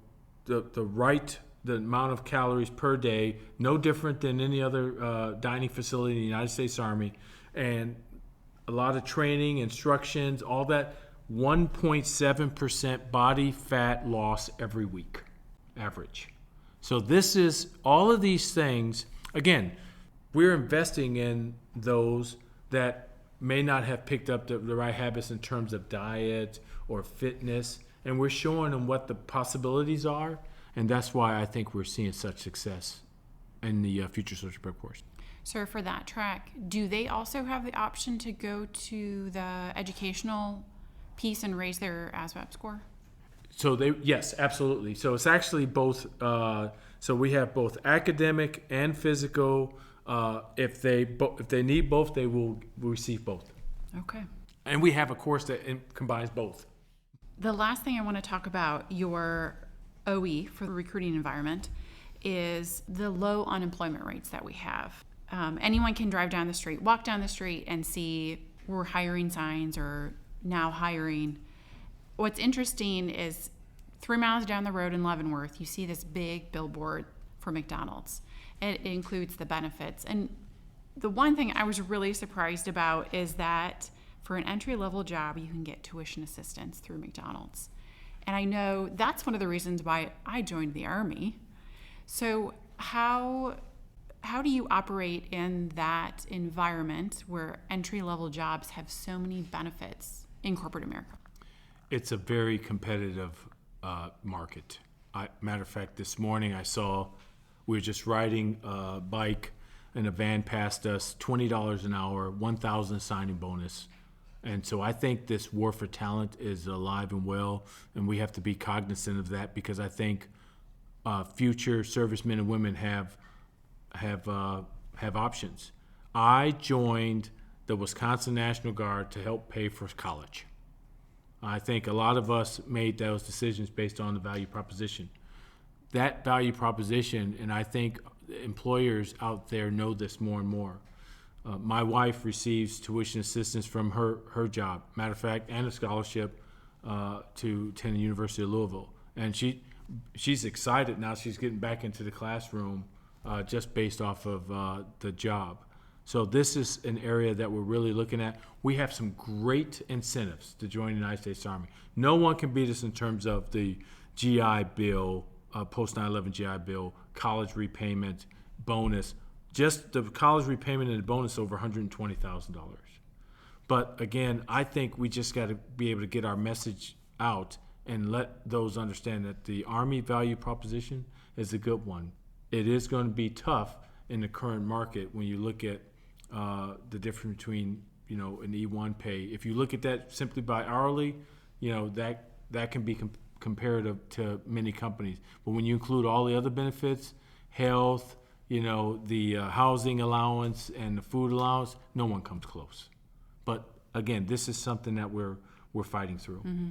amount of calories per day, no different than any other dining facility in the United States Army, and a lot of training, instructions, all that, 1.7% body fat loss every week, average. So this is all of these things. Again, we're investing in those that may not have picked up the right habits in terms of diet or fitness, and we're showing them what the possibilities are, and that's why I think we're seeing such success in the Future Soldier Prep course. Sir, for that track, do they also have the option to go to the educational piece and raise their ASVAB score? So yes, absolutely. So it's actually both. So we have both academic and physical. If they need both, they will receive both. Okay. And we have a course that combines both. The last thing I want to talk about your OE for the recruiting environment is the low unemployment rates that we have. Anyone can drive down the street, walk down the street, and see we're hiring signs or now hiring. What's interesting is 3 miles down the road in Leavenworth, you see this big billboard for McDonald's. It includes the benefits. And the one thing I was really surprised about is that for an entry-level job, you can get tuition assistance through McDonald's. And I know that's one of the reasons why I joined the Army. So how do you operate in that environment where entry-level jobs have so many benefits in corporate America? It's a very competitive market. Matter of fact, this morning I saw we were just riding a bike and a van passed us, $20 an hour, $1,000 signing bonus. And so I think this war for talent is alive and well, and we have to be cognizant of that because I think future servicemen and women have options. I joined the Wisconsin National Guard to help pay for college. I think a lot of us made those decisions based on the value proposition. That value proposition, and I think employers out there know this more and more. My wife receives tuition assistance from her job, matter of fact, and a scholarship to attend the University of Louisville. And she's excited now. She's getting back into the classroom just based off of the job. So this is an area that we're really looking at. We have some great incentives to join the United States Army. No one can beat us in terms of the GI Bill, post 9/11 GI Bill, college repayment, bonus. Just the college repayment and the bonus over $120,000. But again, I think we just got to be able to get our message out and let those understand that the Army value proposition is a good one. It is going to be tough in the current market when you look at the difference between an E1 pay. If you look at that simply by hourly, that can be comparative to many companies. But when you include all the other benefits, health, the housing allowance and the food allowance, no one comes close. But again, this is something that we're fighting through. Mm-hmm.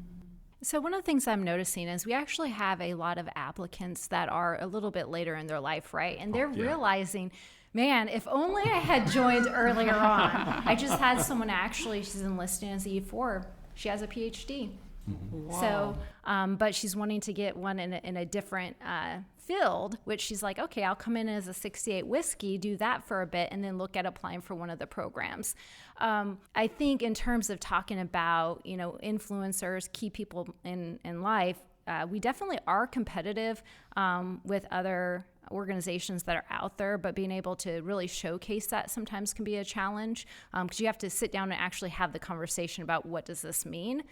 So one of the things I'm noticing is we actually have a lot of applicants that are a little bit later in their life, right? And they're realizing, man, if only I had joined earlier on. I just had someone she's enlisting as an E4. She has a PhD. Mm-hmm. So, but she's wanting to get one in a different field, which she's like, okay, I'll come in as a 68 whiskey, do that for a bit, and then look at applying for one of the programs. I think in terms of talking about, influencers, key people in life, we definitely are competitive with other organizations that are out there, but being able to really showcase that sometimes can be a challenge because you have to sit down and actually have the conversation about what does this mean.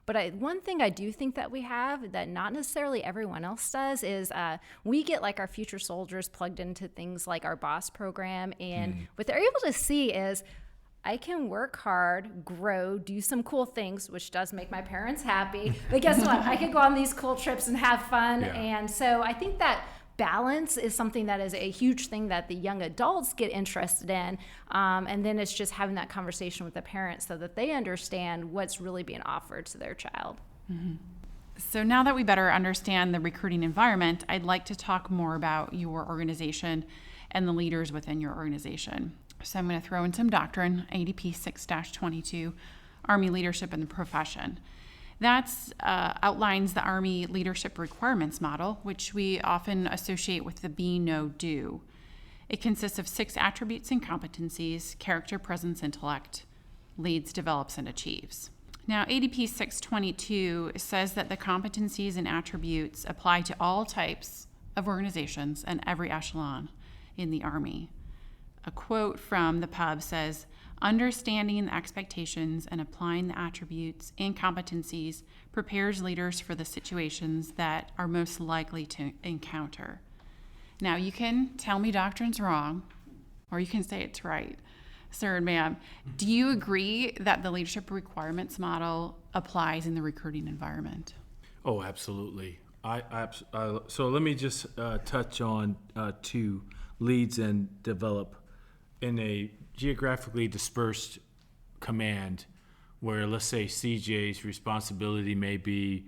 But one thing I do think that we have that not necessarily everyone else does is we get like our future soldiers plugged into things like our BOSS program. And what they're able to see is I can work hard, grow, do some cool things, which does make my parents happy. But guess what? I could go on these cool trips and have fun. Yeah. And so I think that balance is something that is a huge thing that the young adults get interested in. And then it's just having that conversation with the parents so that they understand what's really being offered to their child. So now that we better understand the recruiting environment, I'd like to talk more about your organization and the leaders within your organization. So I'm going to throw in some doctrine, ADP 6-22, Army Leadership in the Profession. That outlines the Army Leadership Requirements Model, which we often associate with the be, know, do. It consists of 6 attributes and competencies: character, presence, intellect, leads, develops, and achieves. Now, ADP 622 says that the competencies and attributes apply to all types of organizations and every echelon in the Army. A quote from the pub says, "Understanding the expectations and applying the attributes and competencies prepares leaders for the situations that are most likely to encounter." Now, you can tell me doctrine's wrong, or you can say it's right. Sir and ma'am, do you agree that the leadership requirements model applies in the recruiting environment? Oh, absolutely. So let me just touch on 2, leads and develop. In a geographically dispersed command where, let's say, CJ's responsibility may be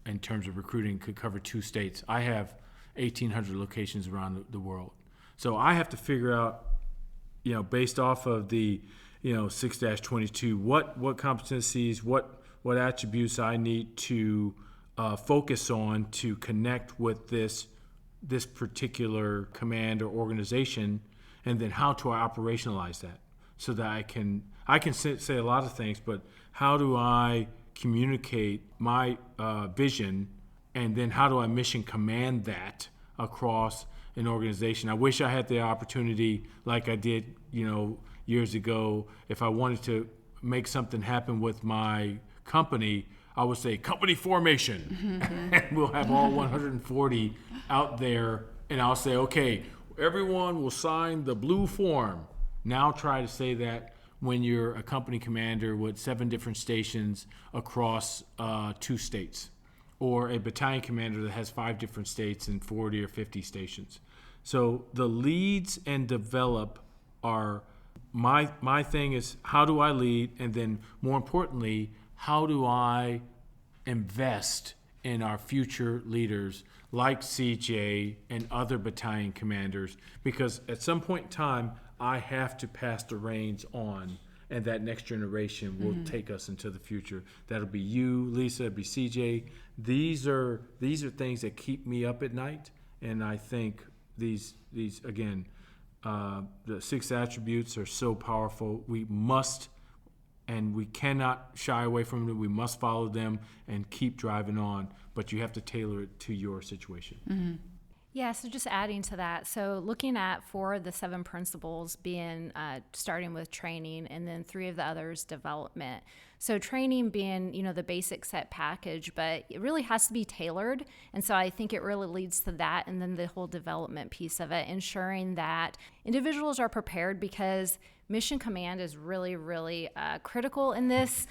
in terms of recruiting, could cover 2 states. I have 1,800 locations around the world. So I have to figure out, based off of the, 6-22, what competencies, what attributes I need to focus on to connect with this particular command or organization, and then how do I operationalize that so that I can say a lot of things, but how do I communicate my vision, and then how do I mission command that across an organization? I wish I had the opportunity, like I did, years ago. If I wanted to make something happen with my company, I would say company formation, and we'll have all 140 out there, and I'll say, okay, everyone will sign the blue form. Now try to say that when you're a company commander with 7 different stations across 2 states, or a battalion commander that has 5 different states and 40 or 50 stations. So the leads and develop are my thing is, how do I lead? And then more importantly, how do I invest in our future leaders like CJ and other battalion commanders? Because at some point in time, I have to pass the reins on, and that next generation will take us into the future. That'll be you, Lisa, it'll be CJ. These are things that keep me up at night, and I think these again, the 6 attributes are so powerful. We must, and we cannot shy away from them. We must follow them and keep driving on, but you have to tailor it to your situation. Yeah, so just adding to that, so looking at 4 of the 7 principles being starting with training, and then 3 of the others development. So training being, the basic set package, but it really has to be tailored. And so I think it really leads to that, and then the whole development piece of it, ensuring that individuals are prepared, because mission command is really, really critical in this,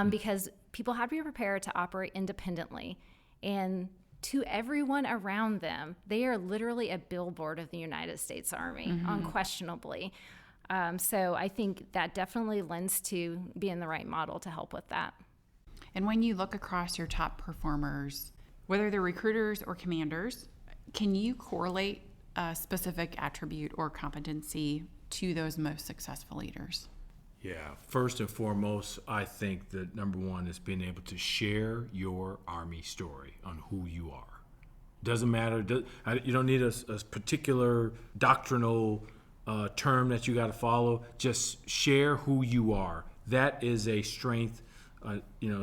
because people have to be prepared to operate independently. And to everyone around them, they are literally a billboard of the United States Army, unquestionably. So I think that definitely lends to being the right model to help with that. And when you look across your top performers, whether they're recruiters or commanders, can you correlate a specific attribute or competency to those most successful leaders? Yeah, first and foremost, I think that number 1 is being able to share your Army story on who you are. Doesn't matter. You don't need a particular doctrinal term that you got to follow. Just share who you are. That is a strength,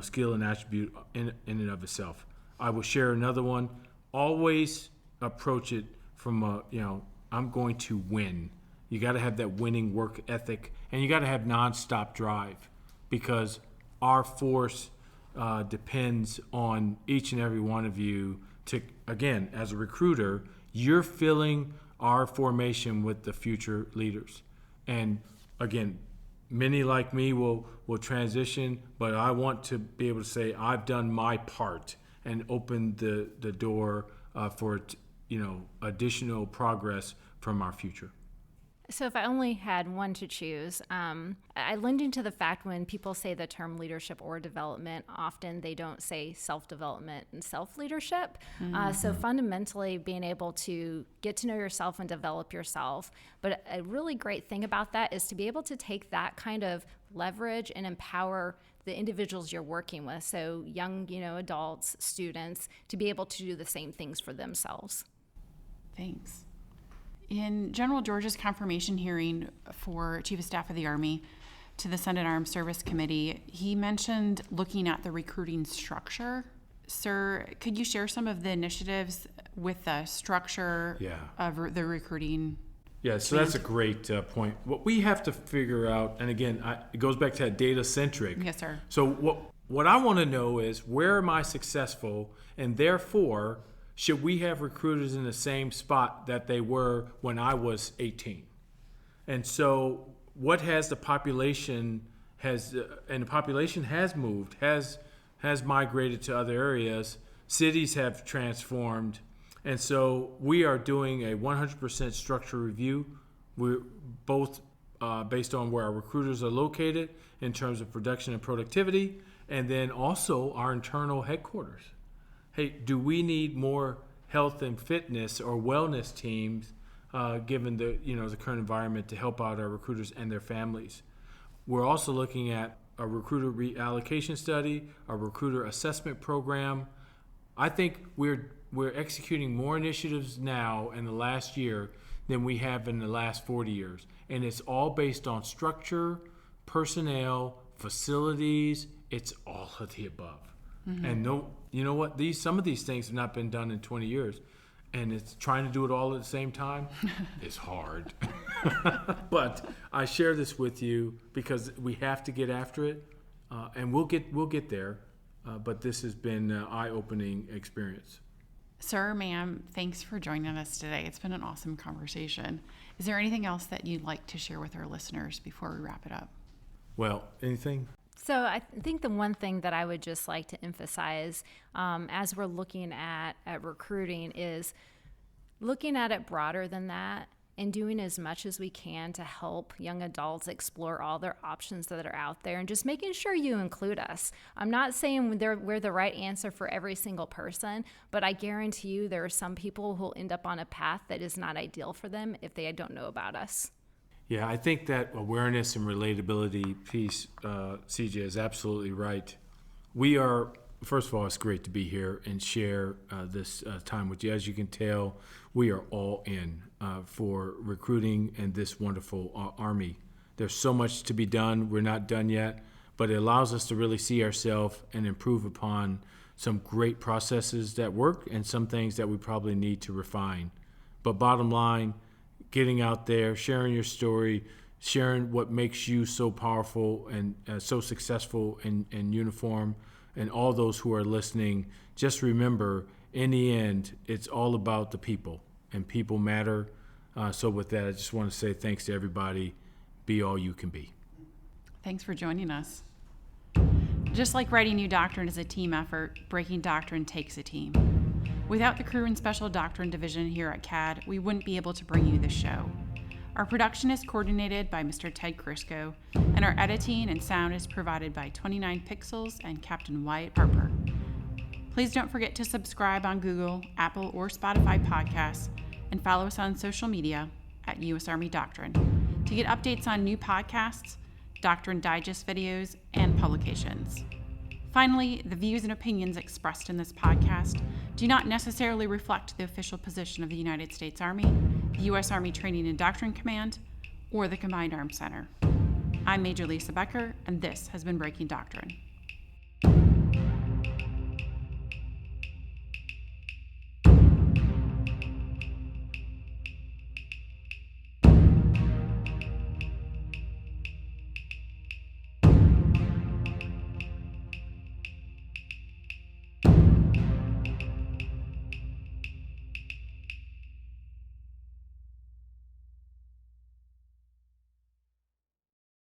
skill and attribute in and of itself. I will share another one. Always approach it from I'm going to win. You got to have that winning work ethic, and you got to have nonstop drive, because our force depends on each and every one of you to, again, as a recruiter, you're filling our formation with the future leaders. And again, many like me will transition, but I want to be able to say I've done my part and opened the door for additional progress from our future. So if I only had one to choose, I leaned into the fact when people say the term leadership or development, often they don't say self-development and self-leadership. So fundamentally being able to get to know yourself and develop yourself. But a really great thing about that is to be able to take that kind of leverage and empower the individuals you're working with. So young, adults, students, to be able to do the same things for themselves. Thanks. In General George's confirmation hearing for Chief of Staff of the Army to the Senate Armed Service Committee, he mentioned looking at the recruiting structure. Sir, could you share some of the initiatives with the structure of the recruiting? Yeah, so that's a great point. What we have to figure out, and again, it goes back to that data-centric. Yes, sir. So what I want to know is, where am I successful, and therefore, should we have recruiters in the same spot that they were when I was 18? And so what has the population and the population has moved, has migrated to other areas. Cities have transformed. And so we are doing a 100% structure review. We're both based on where our recruiters are located in terms of production and productivity, and then also our internal headquarters. Hey, do we need more health and fitness or wellness teams given the current environment to help out our recruiters and their families? We're also looking at a recruiter reallocation study, a recruiter assessment program. I think we're executing more initiatives now in the last year than we have in the last 40 years. And it's all based on structure, personnel, facilities. It's all of the above. Mm-hmm. And you know what? Some of these things have not been done in 20 years. And it's trying to do it all at the same time is hard. But I share this with you because we have to get after it, and we'll get there. But this has been an eye-opening experience. Sir, ma'am, thanks for joining us today. It's been an awesome conversation. Is there anything else that you'd like to share with our listeners before we wrap it up? Well, anything? So I think the one thing that I would just like to emphasize as we're looking at recruiting is looking at it broader than that and doing as much as we can to help young adults explore all their options that are out there and just making sure you include us. I'm not saying we're the right answer for every single person, but I guarantee you there are some people who will end up on a path that is not ideal for them if they don't know about us. Yeah, I think that awareness and relatability piece, CJ, is absolutely right. We are, first of all, it's great to be here and share this time with you. As you can tell, we are all in for recruiting and this wonderful Army. There's so much to be done. We're not done yet, but it allows us to really see ourselves and improve upon some great processes that work and some things that we probably need to refine. But bottom line, getting out there, sharing your story, sharing what makes you so powerful and so successful in uniform, and all those who are listening, just remember, in the end, it's all about the people, and people matter. So with that, I just want to say thanks to everybody. Be all you can be. Thanks for joining us. Just like writing new doctrine is a team effort, breaking doctrine takes a team. Without the Crew and Special Doctrine Division here at CAD, we wouldn't be able to bring you this show. Our production is coordinated by Mr. Ted Crisco, and our editing and sound is provided by 29 Pixels and Captain Wyatt Harper. Please don't forget to subscribe on Google, Apple, or Spotify podcasts, and follow us on social media at U.S. Army Doctrine to get updates on new podcasts, Doctrine Digest videos, and publications. Finally, the views and opinions expressed in this podcast do not necessarily reflect the official position of the United States Army, the U.S. Army Training and Doctrine Command, or the Combined Arms Center. I'm Major Lisa Becker, and this has been Breaking Doctrine.